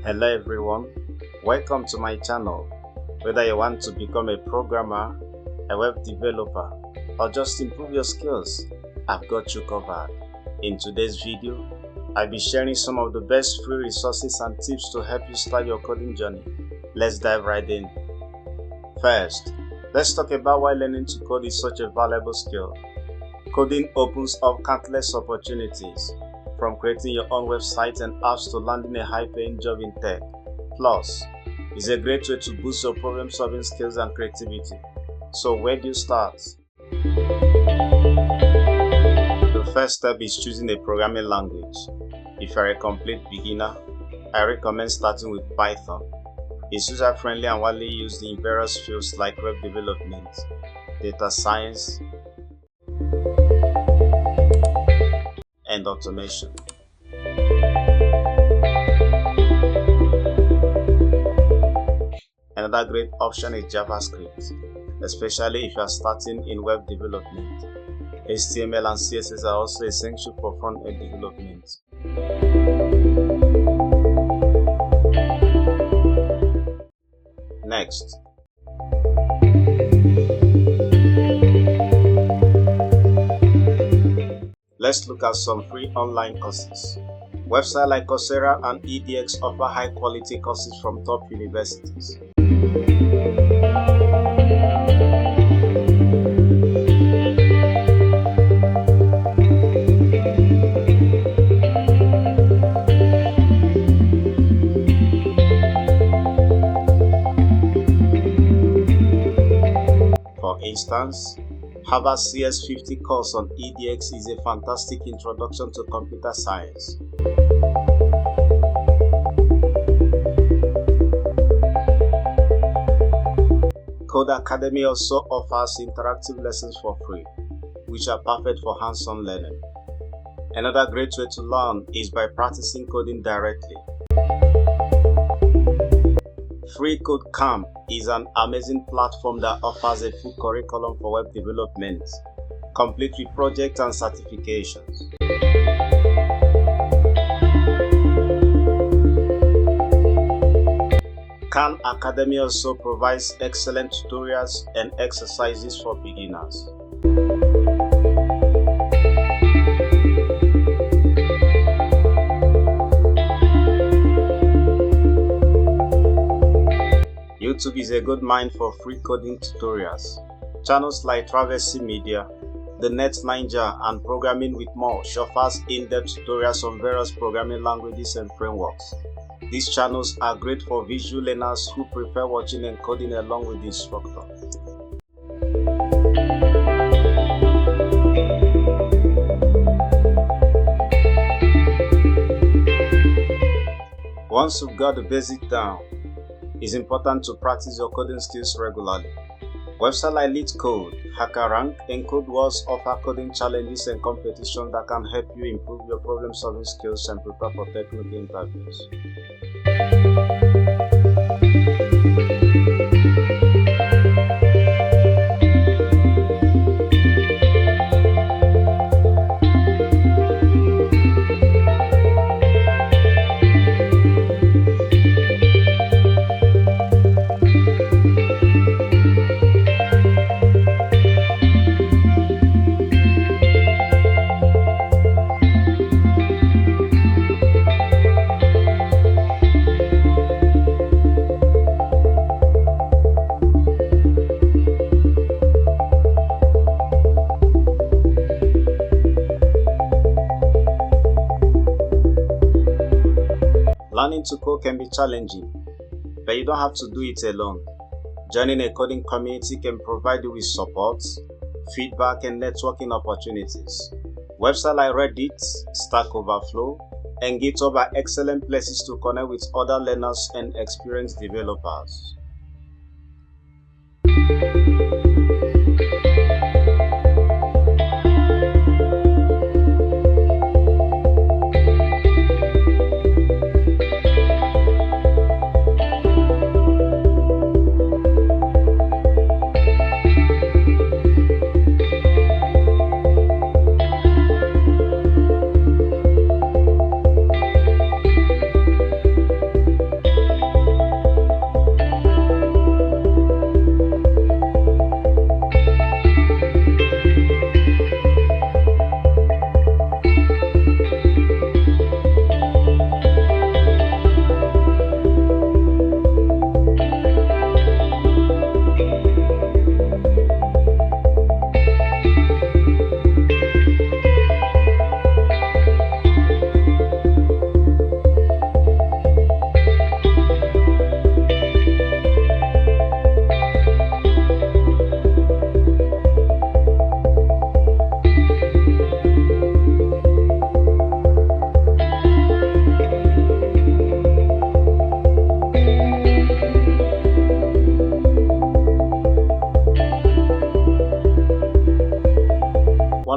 Hello everyone, welcome to my channel. Whether you want to become a programmer, a web developer, or just improve your skills, I've got you covered. In today's video, I'll be sharing some of the best free resources and tips to help you start your coding journey. Let's dive right in. First, let's talk about why learning to code is such a valuable skill. Coding opens up countless opportunities, from creating your own website and apps to landing a high-paying job in tech. Plus, it's a great way to boost your problem-solving skills and creativity. So where do you start? The first step is choosing a programming language. If you're a complete beginner, I recommend starting with Python. It's user-friendly and widely used in various fields like web development, data science, and automation. Another great option is JavaScript, especially if you are starting in web development. HTML and CSS are also essential for front-end development. Next, let's look at some free online courses. Websites like Coursera and edX offer high-quality courses from top universities. For instance, Harvard CS50 course on edX is a fantastic introduction to computer science. Codecademy also offers interactive lessons for free, which are perfect for hands-on learning. Another great way to learn is by practicing coding directly. FreeCodeCamp is an amazing platform that offers a full curriculum for web development, complete with projects and certifications. Khan Academy also provides excellent tutorials and exercises for beginners. YouTube is a good mine for free coding tutorials. Channels like Traversy Media, The Net Ninja, and Programming with More offers in-depth tutorials on various programming languages and frameworks. These channels are great for visual learners who prefer watching and coding along with the instructor. Once you've got the basics down, it's important to practice your coding skills regularly. Websites like LeetCode, HackerRank, and CodeWars offer coding challenges and competitions that can help you improve your problem-solving skills and prepare for technical interviews. Learning to code can be challenging, but you don't have to do it alone. Joining a coding community can provide you with support, feedback, and networking opportunities. Websites like Reddit, Stack Overflow, and GitHub are excellent places to connect with other learners and experienced developers.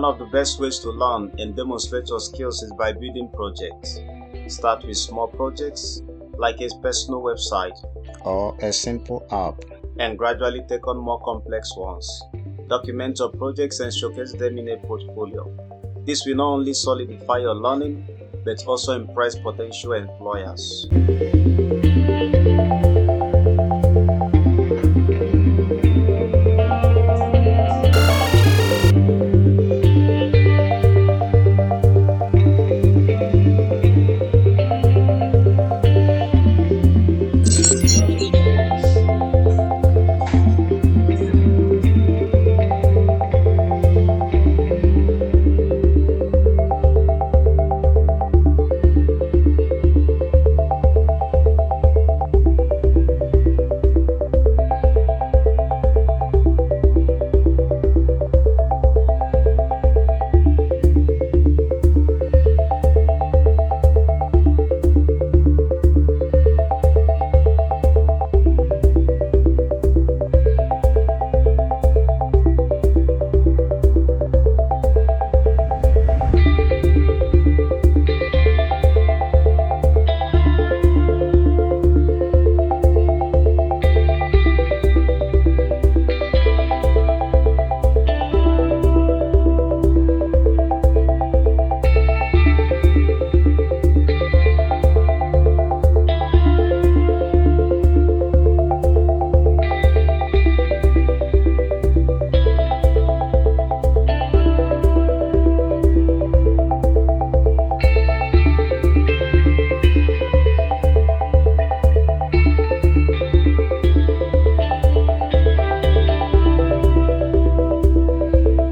of the best ways to learn and demonstrate your skills is by building projects. Start with small projects like a personal website or a simple app, and gradually take on more complex ones. Document your projects and showcase them in a portfolio. This will not only solidify your learning, but also impress potential employers.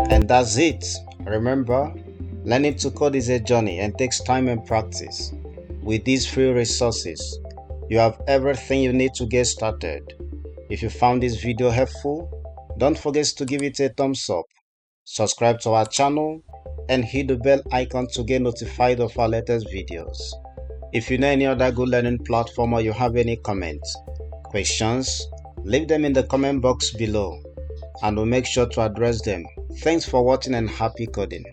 And that's it. Remember, learning to code is a journey and takes time and practice. With these free resources, you have everything you need to get started. If you found this video helpful, don't forget to give it a thumbs up, subscribe to our channel, and hit the bell icon to get notified of our latest videos. If you know any other good learning platform or you have any comments, questions, leave them in the comment box below, and we'll make sure to address them. Thanks for watching and happy coding.